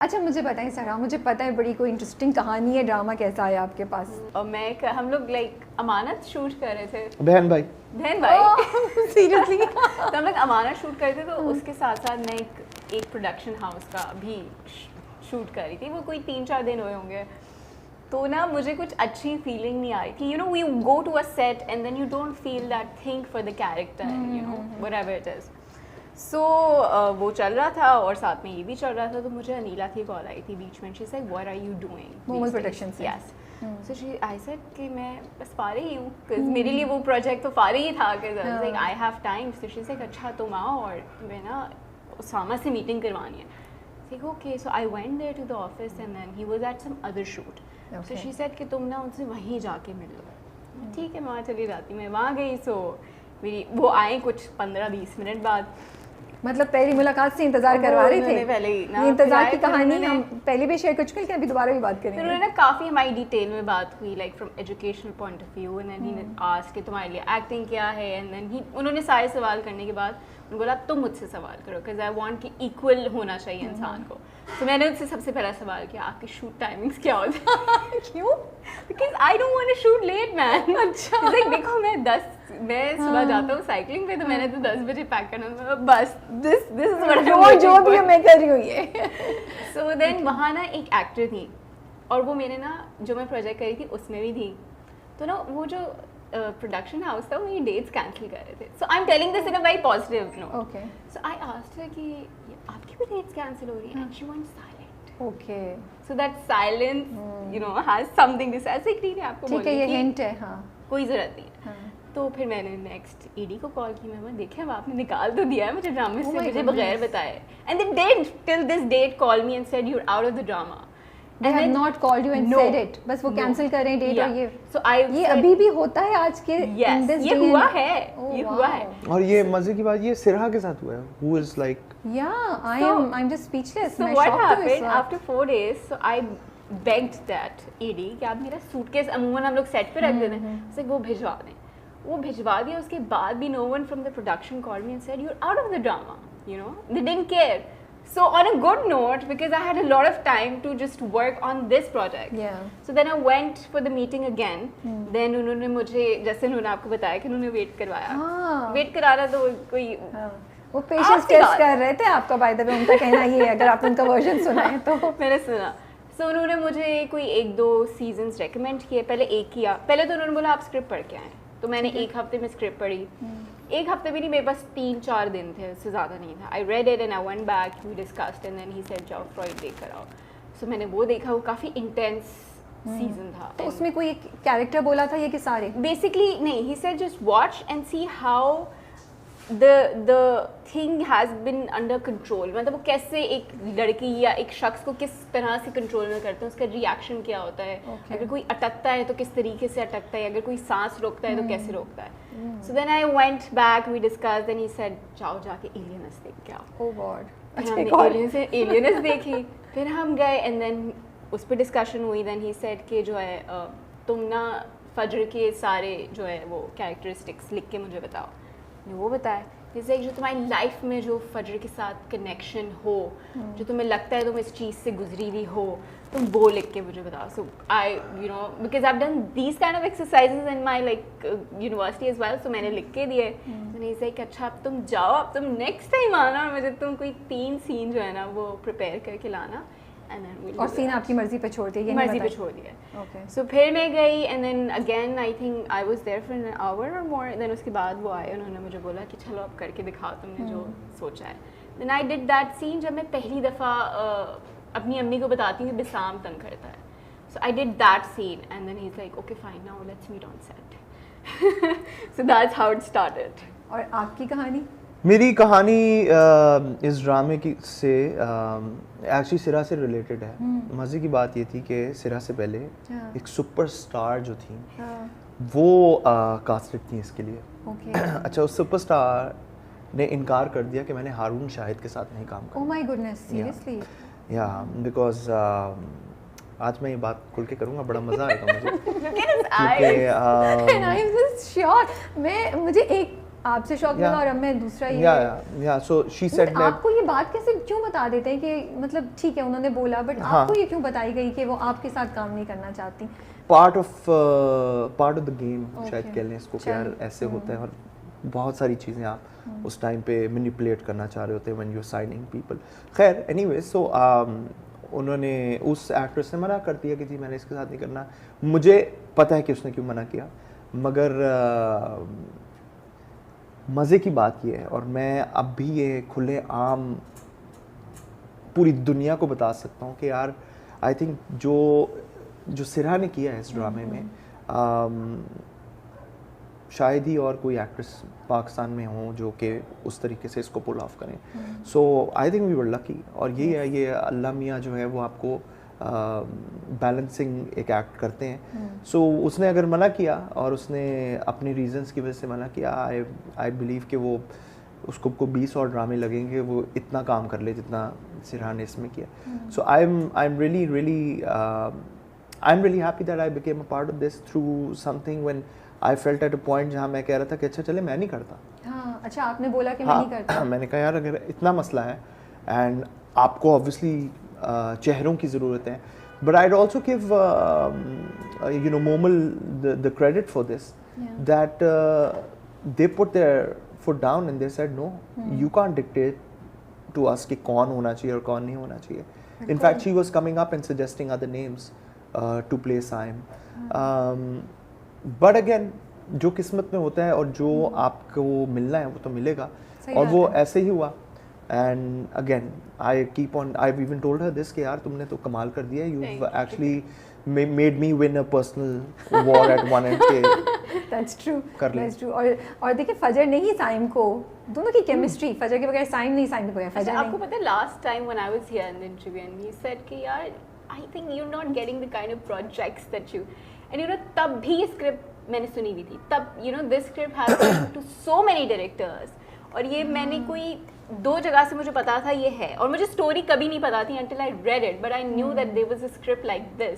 اچھا مجھے بتائیں سارا, مجھے پتہ ہے بڑی کوئی انٹرسٹنگ کہانی ہے, ڈرامہ کیسا آیا آپ کے پاس؟ اور ہم لوگ لائک امانت شوٹ کر رہے تھے. بہن بھائی سیریسلی؟ تو ہم لوگ امانت شوٹ کر رہے تھے, تو اس کے ساتھ ساتھ میں ایک پروڈکشن ہاؤس کا بھی شوٹ کر رہی تھی. وہ کوئی 3-4 دن ہوئے ہوں گے. تو نا مجھے کچھ اچھی فیلنگ نہیں آ رہی تھی. You know we go to a set and then you don't feel that think for the character, you know whatever it is. So وہ چل رہا تھا اور ساتھ میں یہ بھی چل رہا تھا. تو مجھے انیلا کی کال آئی تھی بیچ میں. She is like what are you doing? Momos production سے. یس. سو آئی سیڈ کہ میں بس فارغ ہی ہوں, بکاز میرے لیے وہ پروجیکٹ تو فارغ ہی تھا, کہ I have time. So she is like اچھا تم آؤ اور میں نا اسامہ سے میٹنگ کروانی ہے. ٹھیک okay. So I went there to the office and then he was at some other shoot. So she said کہ تم نا ان سے وہیں جا کے مل لو. ٹھیک ہے میں وہاں چلی جاتی. میں وہاں گئی. سو میری وہ آئیں کچھ 15-20 منٹ بعد. مطلب پہلی ملاقات سے انتظار کروا رہے تھے؟ پہلے یہ انتظار کی کہانی ہم پہلے بھی شیئر کر چکے ہیں, ابھی دوبارہ بھی بات کریں گے. انہوں نے کافی ہماری ڈیٹیل میں بات ہوئی, like from educational point of view. And he نے آسک کہ تمہارے لیے ایکٹنگ کیا ہے. اینڈ دین انہوں نے سارے سوال کرنے کے بعد انہوں نے بولا تم مجھ سے سوال کرو, بیکاز آئی وانٹ کہ ایکول ہونا چاہیے انسان کو. تو میں نے ان سے سب سے پہلا سوال کیا, آپ کی شوٹ ٹائمنگس کیا ہوتی ہیں؟ کیوں؟ Because I don't want to shoot late man. اچھا دیکھو میں صبح جاتا ہوں سائیکلنگ پہ, تو میں نے تو 10 بجے پیک کرنا, بس دس از جو بھی میں کر رہی ہوں یہ. سو دین وہاں نا ایک ایکٹر تھی, اور وہ میرے نا جو میں پروجیکٹ کری تھی اس میں بھی تھی. تو نا وہ جو پروڈکشن ہاؤس تھا, وہ میری ڈیٹس کینسل کر رہے تھے. So I am telling this in a very positive note. So I asked her کہ آپ کی بھی ڈیٹس کینسل ہو رہی ہیں؟ And she went silent. Okay. So that silence you know has something to say. ایسے ٹھیک ہے آپ کو ٹھیک ہے, یہ ہنٹ ہے. ہاں کوئی ضرورت نہیں. تو پھر میں نے نیکسٹ ای ڈی کو کال کی. میں دیکھیں اب آپ نے نکال تو دیا ہے مجھے ڈرامے سے, مجھے بغیر بتائے. And they didn't till this date call me and said you are out of the drama. They have not called you and said it. بس وہ کینسل کر رہے ہیں ڈیٹ. اور یہ ابھی بھی ہوتا ہے آج کے in this day. یہ ہوا ہے, یہ ہوا ہے. اور یہ مزے کی بات یہ سرہا کے ساتھ ہوا ہے, who is like yeah I'm just speechless. So what happened after 4 days? So I begged that ED کہ آپ میرا سوٹ کیس عموماً ہم لوگ سیٹ پہ رکھ دیتے ہیں, اسے وہ بھجوا دیں. وہ بھجوا دیا. اس کے بعد بھی no one from the production called me and said you're out of the drama, you know, they didn't care. So on a good note, because I had a lot of time to just work on this project. Yeah. So then I went for the meeting again. Then انہوں نے مجھے جیسے انہوں نے آپ کو بتایا کہ انہوں نے ویٹ کروایا. ویٹ کرانا تو کوئی وہ پیشنس ٹیسٹ کر رہے تھے آپ کا. بائی دا وے ان کا کہنا یہ ہے, اگر آپ نے ان کا ورژن سنا ہے تو. میں نے سنا. سو انہوں نے مجھے کوئی 1-2 سیزنس ریکمینڈ کیے. پہلے ایک کیا. پہلے تو انہوں نے بولا آپ اسکرپٹ پڑھ کے آئیں. تو میں نے 1 ہفتے میں اسکرپٹ پڑھی. 1 ہفتے بھی نہیں, میرے پاس 3-4 دن تھے, اس سے زیادہ نہیں تھا. I read it and I went back, we discussed and then he said جاؤ فرائڈے کر آؤ. سو میں نے وہ دیکھا. وہ کافی انٹینس سیزن تھا. تو اس میں کوئی ایک کیریکٹر بولا تھا یہ کہ سارے بیسکلی نہیں, he said just watch and see how the thing has been under control. مطلب وہ کیسے ایک لڑکی یا ایک شخص کو کس طرح سے کنٹرول میں کرتے ہیں, اس کا ریئیکشن کیا ہوتا ہے. اگر کوئی اٹکتا ہے تو کس طریقے سے اٹکتا ہے, اگر کوئی سانس روکتا ہے تو کیسے روکتا ہے. So then I went back, we discussed, then he said جاؤ جا کے Alienist دیکھ کے آؤ. Oh God. ہم نے Alienist دیکھی. پھر ہم گئے اینڈ دین اس پہ ڈسکشن ہوئی. دین ہی سیڈ کہ جو ہے تم نا فجر کے سارے جو ہے وہ کیریکٹرسٹکس لکھ کے مجھے بتاؤ. نے وہ بتایا. جیسے جو تمہاری لائف میں جو فجر کے ساتھ کنیکشن ہو, جو تمہیں لگتا ہے تم اس چیز سے گزری ہوئی ہو, تم وہ لکھ کے مجھے بتاؤ. So I you know because I have done these kind of exercises in my like university as well. So میں نے لکھ کے دیے. نہیں سے کہ اچھا اب تم جاؤ, اب تم نیکسٹ ٹائم آنا اور مجھے تم کوئی 3 سین جو ہے نا وہ پریپیئر کر کے لانا. اور سین آپ کی مرضی پہ چھوڑ دیا, مرضی پہ چھوڑ دیا. سو پھر میں گئی and then again I think I was there for an hour or more. دین اس کے بعد وہ آئے, انہوں نے مجھے بولا کہ چلو اب کر کے دکھاؤ تم نے جو سوچا ہے. دین آئی ڈڈ دیٹ سین. جب میں پہلی دفعہ اپنی امی کو بتاتی ہوں کہ بسام تنگ کرتا ہے. So I did that scene and then he is like okay fine now let's meet on set. So that's how it started. اور آپ کی کہانی؟ میری کہانی اس ڈرامے کی سے ایکچولی سرا سے ریلیٹڈ ہے. مزے کی بات یہ تھی کہ سرا سے پہلے ایک سپر اسٹار جو تھی وہ کاسٹڈ تھی اس کے لیے. اچھا اس سپر اسٹار نے انکار کر دیا کہ میں نے ہارون شاہد کے ساتھ نہیں کام کرنا. Oh my goodness, seriously? Yeah, because آج میں یہ بات کھل کے کروں گا, بڑا مزہ آئے گا مجھے. مجھے ایک آپ سے شوق ملا اور اب میں دوسرا یا سو شی سیڈ آپ کو یہ بات کیسے کیوں بتا دیتے ہیں کہ مطلب ٹھیک ہے انہوں نے بولا بٹ آپ کو یہ کیوں بتائی گئی کہ وہ آپ کے ساتھ کام نہیں کرنا چاہتی؟ پارٹ آف دا گیم شاید کہہ لیں اس کو کہ یار ایسے ہوتا ہے اور بہت ساری چیزیں آپ اس ٹائم پہ مینیپولیٹ کرنا چاہ رہے ہوتے ہیں when you're signing people. خیر اینی ویز سو انہوں نے اس ایکٹریس نے منع کر دیا کہ جی میں نے اس کے ساتھ نہیں کرنا. مجھے پتہ ہے کہ اس نے کیوں منع کیا, مگر مزے کی بات یہ ہے اور میں اب بھی یہ کھلے عام پوری دنیا کو بتا سکتا ہوں کہ یار آئی تھنک جو سرا نے کیا ہے اس ڈرامے میں شاید ہی اور کوئی ایکٹریس پاکستان میں ہوں جو کہ اس طریقے سے اس کو پل آف کریں. سو آئی تھنک وی ور لکی. اور یہ ہے یہ اللہ میاں جو ہے وہ آپ کو بیلنسنگ ایک ایکٹ کرتے ہیں. سو اس نے اگر منع کیا اور اس نے اپنی ریزنس کی وجہ سے منع کیا, آئی بلیو کہ وہ اس کو 20 اور ڈرامے لگیں گے وہ اتنا کام کر لے جتنا سرا نے اس میں کیا. So I am really happy that I became a part of this through something when I felt at a point جہاں میں کہہ رہا تھا کہ اچھا چلے میں نہیں کرتا. ہاں اچھا آپ نے بولا کہ میں نہیں کرتا. میں نے کہا یار اگر اتنا مسئلہ ہے اینڈ آپ کو obviously چہروں کی ضرورت ہے, but I'd also give Momal the credit for this, that they put their foot down and they said no, you can't dictate to us کہ کون ہونا چاہیے اور کون نہیں ہونا چاہیے. In fact she was coming up and suggesting other names to play Saim. But again جو قسمت میں ہوتا ہے اور جو آپ کو ملنا ہے وہ تو ملے گا, اور وہ ایسے ہی ہوا. And again I keep on, I even told her this کہ یار تم نے تو کمال کر دیا, you actually made me win a personal war at one end کے. That's true, that's true. اور دیکھیں فجر نے ہی سائم کو, دونوں کی کیمسٹری, فجر کے بغیر سائم نہیں, سائم کے بغیر فجر نہیں. آپ کو پتہ ہے last time when I was here in the interview and he said کہ یار I think you're not getting the kind of projects that you, and تب بھی یہ اسکرپٹ میں نے سنی ہوئی تھی, تب this script has gone to so many directors, اور یہ میں نے کوئی 2 جگہ سے مجھے پتا تھا یہ ہے, اور مجھے اسٹوری کبھی نہیں پتا تھی until I read it, but I knew that there was a script like this.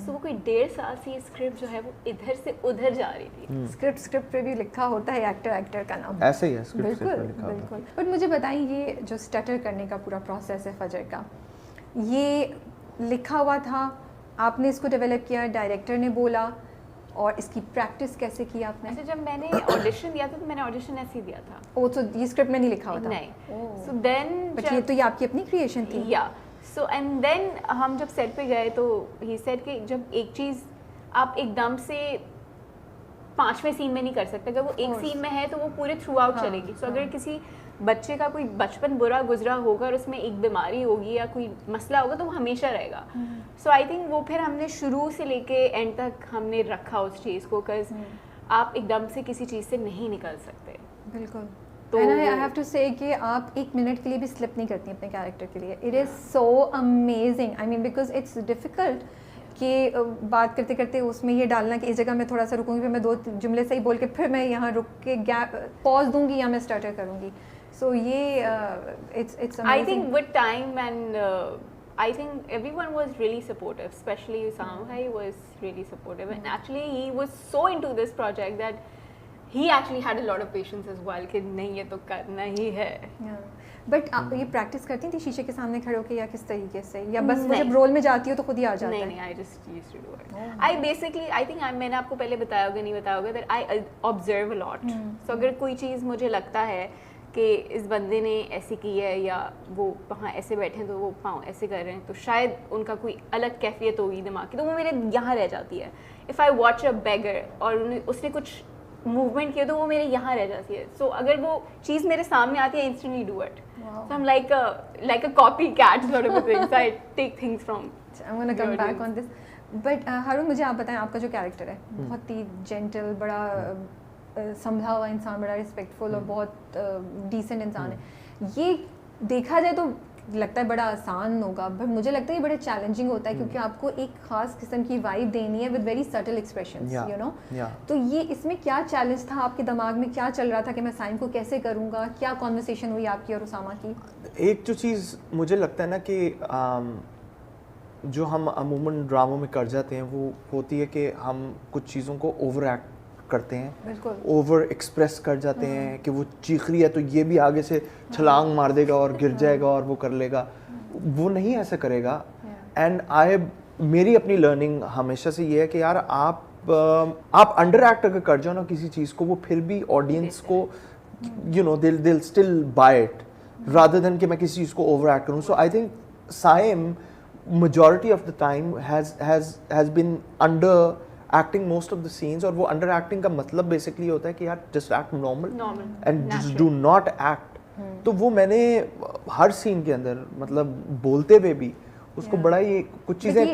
So وہ کوئی 1.5 سال سے یہ اسکرپٹ جو ہے وہ ادھر سے ادھر جا رہی تھی. اسکرپٹ پہ بھی لکھا ہوتا ہے ایکٹر کا نام, ایسے ہی ہے اسکرپٹ پہ لکھا ہوتا ہے. بالکل. بٹ مجھے بتائیں یہ جو اسٹٹر کرنے کا پورا پروسیس ہے فجر کا, یہ لکھا ہوا تھا, آپ نے اس کو ڈیولپ کیا, ڈائریکٹر نے بولا, اور اس کی پریکٹس کیسے کی آپ نے؟ اچھا جب میں نے آڈیشن دیا تھا تو میں نے آڈیشن ایسے ہی دیا تھا. او تو یہ اسکرپٹ میں نہیں لکھا ہوا تھا؟ نہیں. سو دین بٹ یہ تو یہ آپ کی اپنی کریشن تھی. یا سو اینڈ دین ہم جب سیٹ پہ گئے تو ہی سیڈ کہ جب ایک چیز آپ ایک دم سے 5ویں سین میں نہیں کر سکتے, اگر وہ ایک سین میں ہے تو وہ پورے تھرو آؤٹ چلے گی. سو اگر کسی بچے کا کوئی بچپن برا گزرا ہوگا اور اس میں ایک بیماری ہوگی یا کوئی مسئلہ ہوگا تو وہ ہمیشہ رہے گا. سو آئی تھنک وہ پھر ہم نے شروع سے لے کے اینڈ تک ہم نے رکھا اس چیز کو, بیکاز آپ ایک دم سے کسی چیز سے نہیں نکل سکتے. بالکل. تو آئی ہیو ٹو سے کہ آپ 1 منٹ کے لیے بھی سلپ نہیں کرتی اپنے کیریکٹر کے لیے. It is so amazing, I mean because it's difficult کہ بات کرتے کرتے اس میں یہ ڈالنا کہ اس جگہ میں تھوڑا سا رکوں گی, پھر میں 2 جملے صحیح بول کے پھر میں یہاں رک کے گیپ پاز دوں گی یا میں اسٹارٹر کروں گی. So it's amazing. I think with time and I think everyone was really supportive, especially Usama bhai was really supportive, and actually he was so into this project that he actually had a lot of patience as well کہ نہیں یہ تو کرنا ہی ہے. But آپ یہ practice کرتی تھی شیشے کے سامنے کھڑے ہو کے یا کس طریقے سے, یا بس جب رول میں جاتی ہو تو خود ہی آ جاتا ہے؟ نہیں, I just used to do it. I basically I think میں نے آپ کو پہلے بتایا ہوگا نہیں بتایا ہوگا that I observe a lot. So اگر کوئی چیز مجھے لگتا ہے کہ اس بندے نے ایسی کی ہے یا وہ وہاں ایسے بیٹھے ہیں تو وہ پاؤں ایسے کر رہے ہیں تو شاید ان کا کوئی الگ کیفیت ہوگی دماغ کی, تو وہ میرے یہاں رہ جاتی ہے. If I watch a bigger اور اس نے کچھ موومنٹ کیا تو وہ میرے یہاں رہ جاتی ہے. سو اگر وہ چیز میرے سامنے آتی ہے instantly do it. So I am like a copy cat sort of a thing. So I take things from. I'm gonna come back on this. But Haroon مجھے آپ بتائیں, آپ کا جو کیریکٹر ہے بہت ہی جینٹل, بڑا سنبھلا ہوا انسان, بڑا رسپیکٹفل اور بہت ڈیسنٹ انسان ہے. یہ دیکھا جائے تو لگتا ہے بڑا آسان ہوگا, بٹ مجھے لگتا ہے یہ بڑا چیلنجنگ ہوتا ہے کیونکہ آپ کو ایک خاص قسم کی وائب دینی ہے with very subtle expressions, you know. تو یہ اس میں کیا چیلنج تھا آپ کے دماغ میں, کیا چل رہا تھا کہ میں سائم کو کیسے کروں گا, کیا کانورسیشن ہوئی آپ کی اور اسامہ کی؟ ایک جو چیز مجھے لگتا ہے نا کہ جو ہم عموماً ڈراموں میں کر جاتے ہیں وہ ہوتی ہے کہ ہم کچھ چیزوں کو اوور ایکٹ کرتے ہیں, بالکل اوور ایکسپریس کر جاتے ہیں کہ وہ چیخ رہی ہے تو یہ بھی آگے سے چھلانگ مار دے گا اور گر جائے گا اور وہ کر لے گا. وہ نہیں ایسا کرے گا. اینڈ میری اپنی لرننگ ہمیشہ سے یہ ہے کہ یار آپ انڈر ایکٹ اگر کر جاؤ نا کسی چیز کو, وہ پھر بھی آڈینس کو یو نو دل still by it rather than کہ میں کسی چیز کو اوور ایکٹ کروں. So I think Saim majority of the time has been under acting most of the scenes, اور وہ under acting کا مطلب بیسکلی ہوتا ہے کہ یار just act normal and just do not act. تو وہ میں نے ہر سین کے اندر مطلب بولتے ہوئے بھی اس کو بڑا ہی کچھ چیزیں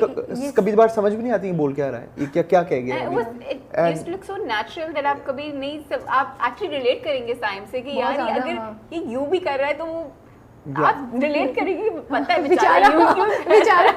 کبھی بار سمجھ بھی نہیں آتی بول کیا رہا ہے, یہ کیا کہہ گیا. It used to look so natural that آپ کبھی نہیں, آپ actually relate کریں گے سائم سے کہ یار اگر یہ یوں بھی کر رہا ہے تو وہ آپ ریلیٹ کریں گے, پتہ ہے بیچارہ